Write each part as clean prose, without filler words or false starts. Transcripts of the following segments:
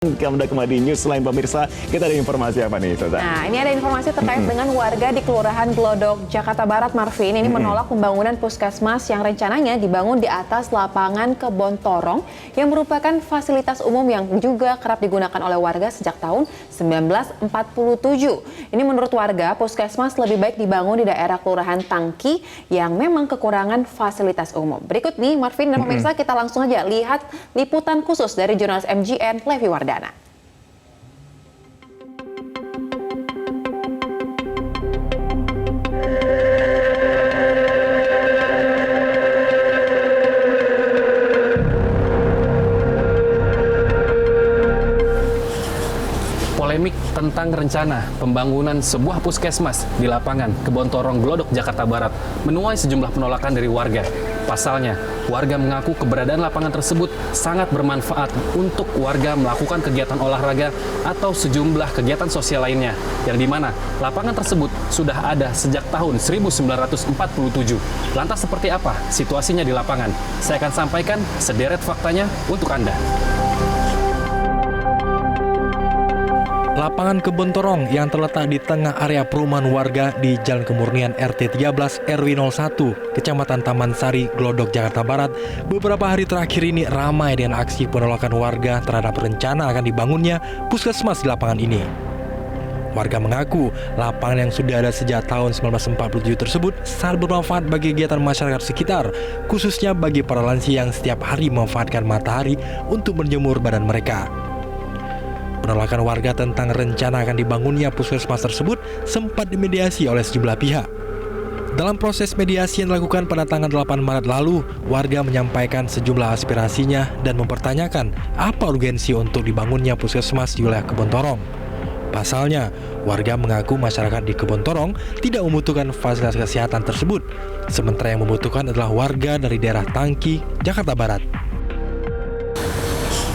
Kembali di News Line pemirsa, kita ada informasi apa nih, Ustazah? Nah, ini ada informasi terkait dengan warga di Kelurahan Glodok, Jakarta Barat, Marvin. Ini menolak pembangunan puskesmas yang rencananya dibangun di atas lapangan Kebon Torong yang merupakan fasilitas umum yang juga kerap digunakan oleh warga sejak tahun 1947. Ini menurut warga, puskesmas lebih baik dibangun di daerah Kelurahan Tangki yang memang kekurangan fasilitas umum. Berikut nih, Marvin dan pemirsa, kita langsung aja lihat liputan khusus dari jurnalis MGN, Levi Wardana. Polemik tentang rencana pembangunan sebuah puskesmas di lapangan Kebon Torong, Glodok, Jakarta Barat menuai sejumlah penolakan dari warga. Pasalnya, warga mengaku keberadaan lapangan tersebut sangat bermanfaat untuk warga melakukan kegiatan olahraga atau sejumlah kegiatan sosial lainnya, yang dimana lapangan tersebut sudah ada sejak tahun 1947. Lantas seperti apa situasinya di lapangan? Saya akan sampaikan sederet faktanya untuk Anda. Lapangan Kebon Torong yang terletak di tengah area perumahan warga di Jalan Kemurnian RT 13 RW 01, Kecamatan Taman Sari, Glodok, Jakarta Barat, beberapa hari terakhir ini ramai dengan aksi penolakan warga terhadap rencana akan dibangunnya puskesmas di lapangan ini. Warga mengaku lapangan yang sudah ada sejak tahun 1947 tersebut sangat bermanfaat bagi kegiatan masyarakat sekitar, khususnya bagi para lansia yang setiap hari memanfaatkan matahari untuk berjemur badan mereka. Penolakan warga tentang rencana akan dibangunnya puskesmas tersebut sempat dimediasi oleh sejumlah pihak. Dalam proses mediasi yang dilakukan pada tanggal 8 Maret lalu, warga menyampaikan sejumlah aspirasinya dan mempertanyakan apa urgensi untuk dibangunnya puskesmas di wilayah Kebon Torong. Pasalnya, warga mengaku masyarakat di Kebon Torong tidak membutuhkan fasilitas kesehatan tersebut, sementara yang membutuhkan adalah warga dari daerah Tangki, Jakarta Barat.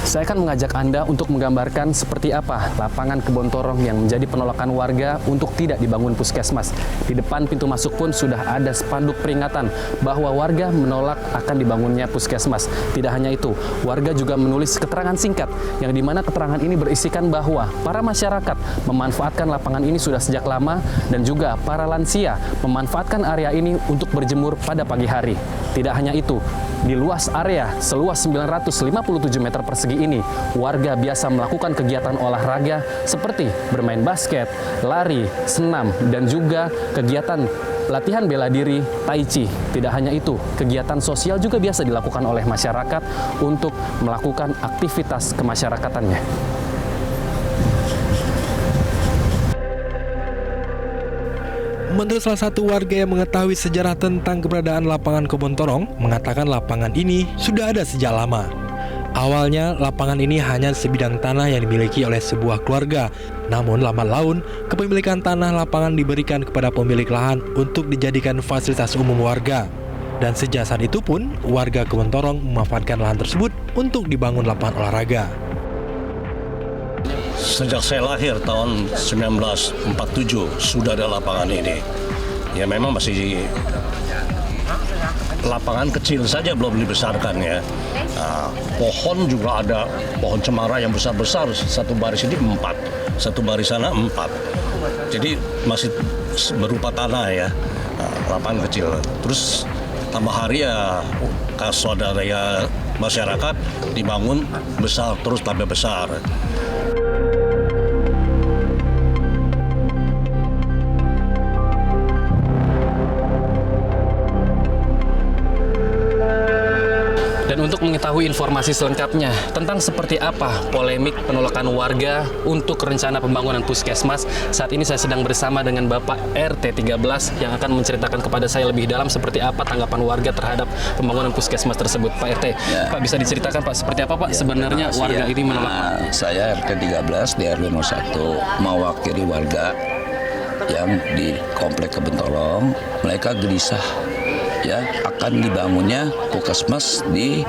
Saya akan mengajak Anda untuk menggambarkan seperti apa lapangan Kebon Torong yang menjadi penolakan warga untuk tidak dibangun puskesmas. Di depan pintu masuk pun sudah ada spanduk peringatan bahwa warga menolak akan dibangunnya puskesmas. Tidak hanya itu, warga juga menulis keterangan singkat yang dimana keterangan ini berisikan bahwa para masyarakat memanfaatkan lapangan ini sudah sejak lama dan juga para lansia memanfaatkan area ini untuk berjemur pada pagi hari. Tidak hanya itu, di luas area seluas 957 meter persegi ini, warga biasa melakukan kegiatan olahraga seperti bermain basket, lari, senam, dan juga kegiatan latihan bela diri, tai chi. Tidak hanya itu, kegiatan sosial juga biasa dilakukan oleh masyarakat untuk melakukan aktivitas kemasyarakatannya. Menurut salah satu warga yang mengetahui sejarah tentang keberadaan lapangan Kebon Torong, mengatakan lapangan ini sudah ada sejak lama. Awalnya, lapangan ini hanya sebidang tanah yang dimiliki oleh sebuah keluarga. Namun, lambat laun, kepemilikan tanah lapangan diberikan kepada pemilik lahan untuk dijadikan fasilitas umum warga. Dan sejak saat itu pun, warga Kebon Torong memanfaatkan lahan tersebut untuk dibangun lapangan olahraga. Sejak saya lahir tahun 1947 sudah ada lapangan ini. Ya memang masih lapangan kecil saja, belum dibesarkan ya. Pohon juga ada, pohon cemara yang besar-besar, satu baris ini 4, satu baris sana 4. Jadi masih berupa tanah ya, lapangan kecil. Terus tambah hari ya swadaya masyarakat dibangun besar, terus tambah besar. Dan untuk mengetahui informasi selengkapnya tentang seperti apa polemik penolakan warga untuk rencana pembangunan puskesmas, saat ini saya sedang bersama dengan Bapak RT 13 yang akan menceritakan kepada saya lebih dalam seperti apa tanggapan warga terhadap pembangunan puskesmas tersebut. Pak RT, ya. Pak bisa diceritakan Pak seperti apa Pak sebenarnya warga ini menolak? Saya RT 13 di RW 01 mewakili warga yang di Komplek Kebon Torong. Mereka gelisah ya akan dibangunnya puskesmas di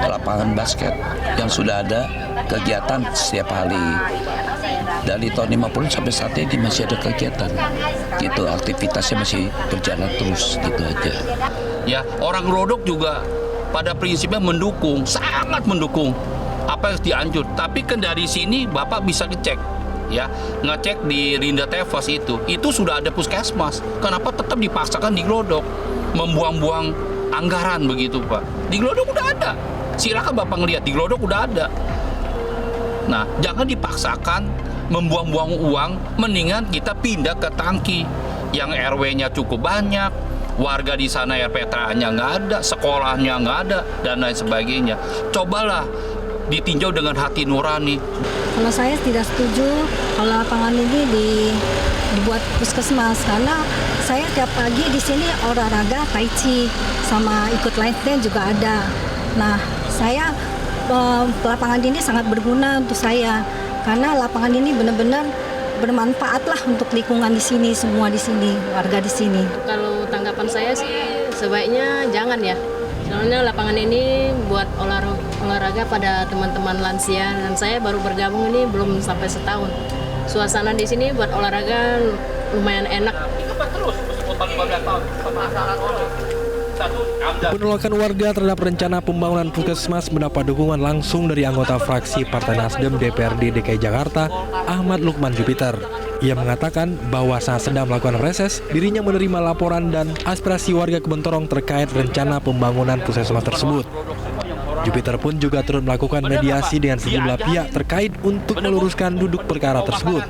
lapangan basket yang sudah ada kegiatan setiap hari. Dari tahun 50 sampai saat ini masih ada kegiatan. Gitu, aktivitasnya masih berjalan terus gitu aja. Ya, orang Glodok juga pada prinsipnya mendukung, sangat mendukung apa yang dianjur. Tapi kan dari sini Bapak bisa ngecek, ya, ngecek di Rinda Tevas itu sudah ada puskesmas. Kenapa tetap dipaksakan di Glodok, membuang-buang anggaran begitu Pak? Di Glodok udah ada. Silakan Bapak ngelihat di Glodok udah ada. Nah, jangan dipaksakan membuang-buang uang, mendingan kita pindah ke Tangki yang RW-nya cukup banyak, warga di sana RPTRA-nya nggak ada, sekolahnya nggak ada, dan lain sebagainya. Cobalah ditinjau dengan hati nurani. Kalau saya tidak setuju kalau lapangan ini dibuat puskesmas, karena saya tiap pagi di sini olahraga tai chi sama ikut line dance juga ada. Nah, saya lapangan ini sangat berguna untuk saya karena lapangan ini benar-benar bermanfaat lah untuk lingkungan di sini, semua di sini, warga di sini. Kalau tanggapan saya sih sebaiknya jangan ya. Soalnya lapangan ini buat olahraga pada teman-teman lansia dan saya baru bergabung ini belum sampai setahun. Suasana di sini buat olahraga lumayan enak. Penolakan warga terhadap rencana pembangunan puskesmas mendapat dukungan langsung dari anggota fraksi Partai Nasdem DPRD DKI Jakarta, Ahmad Lukman Jupiter. Ia mengatakan bahwa saat sedang melakukan reses, dirinya menerima laporan dan aspirasi warga Kebentorong terkait rencana pembangunan puskesmas tersebut. Jupiter pun juga turut melakukan mediasi dengan sejumlah pihak terkait untuk meluruskan duduk perkara tersebut.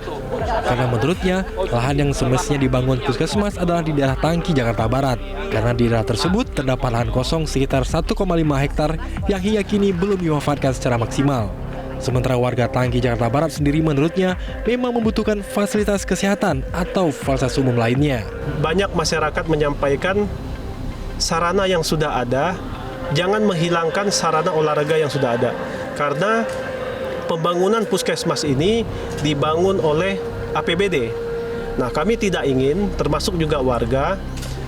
Karena menurutnya, lahan yang semestinya dibangun puskesmas adalah di daerah Tangki, Jakarta Barat. Karena di daerah tersebut terdapat lahan kosong sekitar 1,5 hektar yang hingga kini belum dimanfaatkan secara maksimal. Sementara warga Tangki, Jakarta Barat sendiri menurutnya memang membutuhkan fasilitas kesehatan atau fasilitas umum lainnya. Banyak masyarakat menyampaikan sarana yang sudah ada, jangan menghilangkan sarana olahraga yang sudah ada. Karena pembangunan puskesmas ini dibangun oleh APBD. Nah, kami tidak ingin, termasuk juga warga,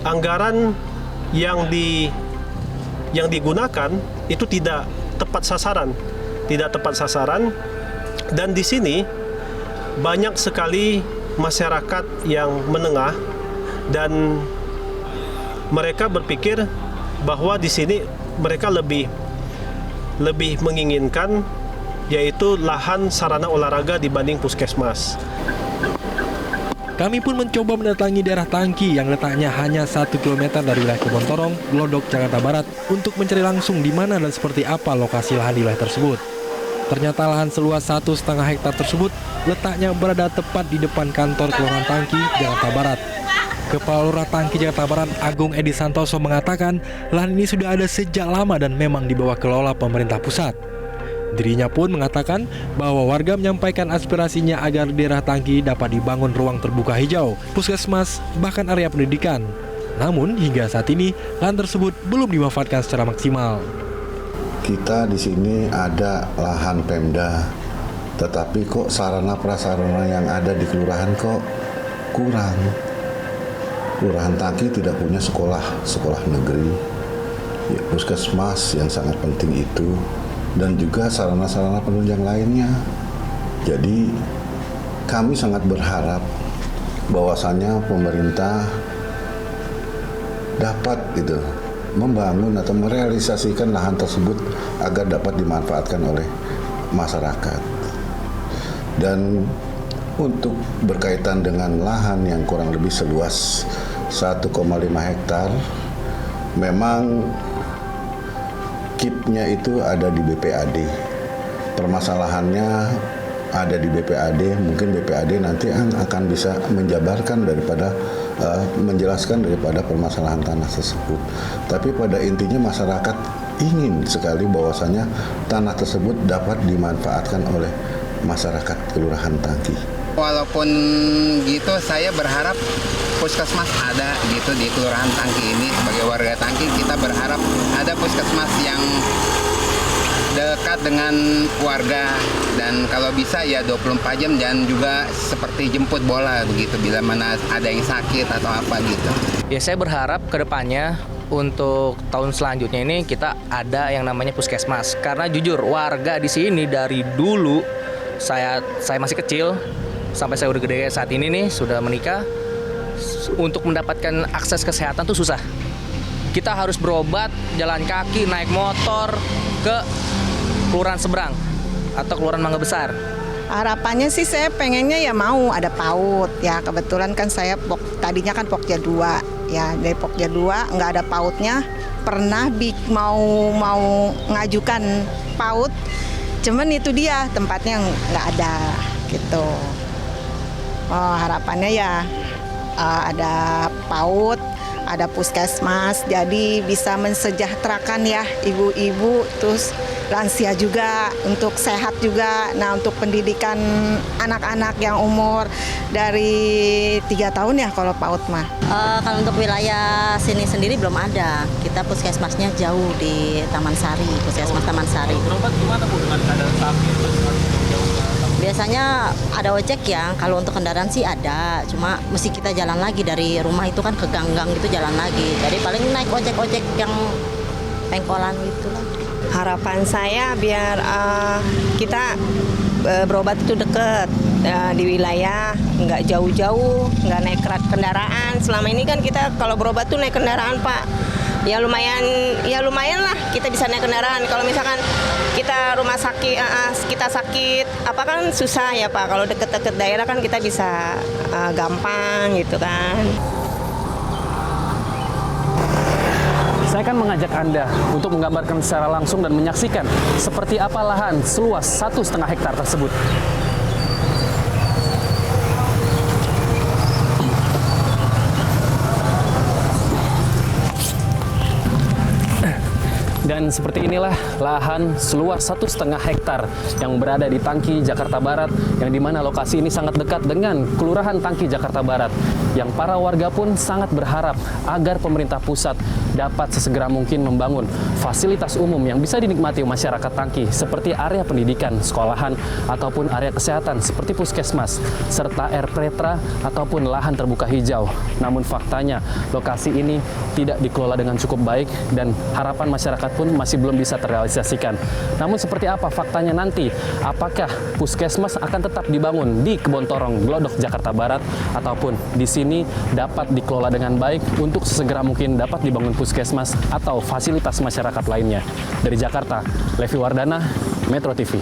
anggaran yang digunakan itu tidak tepat sasaran, dan di sini banyak sekali masyarakat yang menengah dan mereka berpikir bahwa di sini mereka lebih menginginkan yaitu lahan sarana olahraga dibanding puskesmas. Kami pun mencoba mendatangi daerah Tangki yang letaknya hanya 1 km dari wilayah Kebentorong, Glodok, Jakarta Barat untuk mencari langsung di mana dan seperti apa lokasi lahan di wilayah tersebut. Ternyata lahan seluas 1,5 hektar tersebut letaknya berada tepat di depan kantor Kelurahan Tangki, Jakarta Barat. Kepala Lurah Tangki, Jakarta Barat, Agung Edi Santoso mengatakan lahan ini sudah ada sejak lama dan memang di bawah kelola pemerintah pusat. Dirinya pun mengatakan bahwa warga menyampaikan aspirasinya agar di daerah Tangki dapat dibangun ruang terbuka hijau, puskesmas, bahkan area pendidikan. Namun hingga saat ini lahan tersebut belum dimanfaatkan secara maksimal. Kita di sini ada lahan Pemda, tetapi kok sarana prasarana yang ada di kelurahan kok kurang. Kelurahan Tangki tidak punya sekolah negeri, ya, puskesmas yang sangat penting itu, dan juga sarana-sarana penunjang lainnya. Jadi kami sangat berharap bahwasannya pemerintah dapat membangun atau merealisasikan lahan tersebut agar dapat dimanfaatkan oleh masyarakat. Dan untuk berkaitan dengan lahan yang kurang lebih seluas 1,5 hektar, memang KIP-nya itu ada di BPAD. Permasalahannya ada di BPAD, mungkin BPAD nanti akan bisa menjabarkan menjelaskan daripada permasalahan tanah tersebut. Tapi pada intinya masyarakat ingin sekali bahwasanya tanah tersebut dapat dimanfaatkan oleh masyarakat Kelurahan Tangki. Walaupun gitu, saya berharap puskesmas ada gitu di Kelurahan Tangki ini. Sebagai warga Tangki, kita berharap ada puskesmas yang dekat dengan warga, dan kalau bisa ya 24 jam, dan juga seperti jemput bola begitu bila mana ada yang sakit atau apa gitu. Ya, saya berharap ke depannya untuk tahun selanjutnya ini kita ada yang namanya puskesmas, karena jujur warga di sini dari dulu saya masih kecil sampai saya udah gede saat ini nih, sudah menikah, untuk mendapatkan akses kesehatan tuh susah. Kita harus berobat, jalan kaki, naik motor ke kelurahan seberang. atau Kelurahan Mangga Besar? Harapannya sih saya pengennya ya mau ada PAUD ya, kebetulan kan saya tadinya kan Pokja 2 ya, dari Pokja 2 nggak ada PAUDnya, pernah mau ngajukan PAUD, cuman itu dia tempatnya nggak ada gitu. Harapannya ya ada PAUD, ada puskesmas, jadi bisa mensejahterakan ya ibu-ibu, terus lansia juga, untuk sehat juga. Nah, untuk pendidikan anak-anak yang umur dari 3 tahun ya kalau PAUD mah. Kalau untuk wilayah sini sendiri belum ada. Kita puskesmasnya jauh di Taman Sari, puskesmas Taman Sari. Berobat gimana Bu dengan keadaan sapi? Biasanya ada ojek ya, kalau untuk kendaraan sih ada, cuma mesti kita jalan lagi dari rumah itu kan ke gang-gang gitu, jalan lagi. Jadi paling naik ojek-ojek yang pengkolan gitu lah. Harapan saya biar kita berobat itu deket di wilayah, nggak jauh-jauh, nggak naik kendaraan. Selama ini kan kita kalau berobat tuh naik kendaraan Pak. Ya lumayan lah kita bisa naik kendaraan. Kalau misalkan kita rumah sakit, kita sakit, apa kan susah ya Pak. Kalau deket-deket daerah kan kita bisa gampang gitu kan. Saya akan mengajak Anda untuk menggambarkan secara langsung dan menyaksikan seperti apa lahan seluas 1,5 hektar tersebut. Dan seperti inilah lahan seluas 1,5 hektar yang berada di Tangki, Jakarta Barat, yang dimana lokasi ini sangat dekat dengan Kelurahan Tangki, Jakarta Barat, yang para warga pun sangat berharap agar pemerintah pusat dapat sesegera mungkin membangun fasilitas umum yang bisa dinikmati masyarakat Tangki, seperti area pendidikan, sekolahan, ataupun area kesehatan seperti puskesmas, serta air pretra ataupun lahan terbuka hijau. Namun faktanya lokasi ini tidak dikelola dengan cukup baik dan harapan masyarakat pun masih belum bisa terrealisasikan. Namun seperti apa faktanya nanti? Apakah puskesmas akan tetap dibangun di Kebontorong, Glodok, Jakarta Barat, ataupun di sini dapat dikelola dengan baik untuk sesegera mungkin dapat dibangun puskesmas atau fasilitas masyarakat lainnya? Dari Jakarta, Levi Wardana, Metro TV.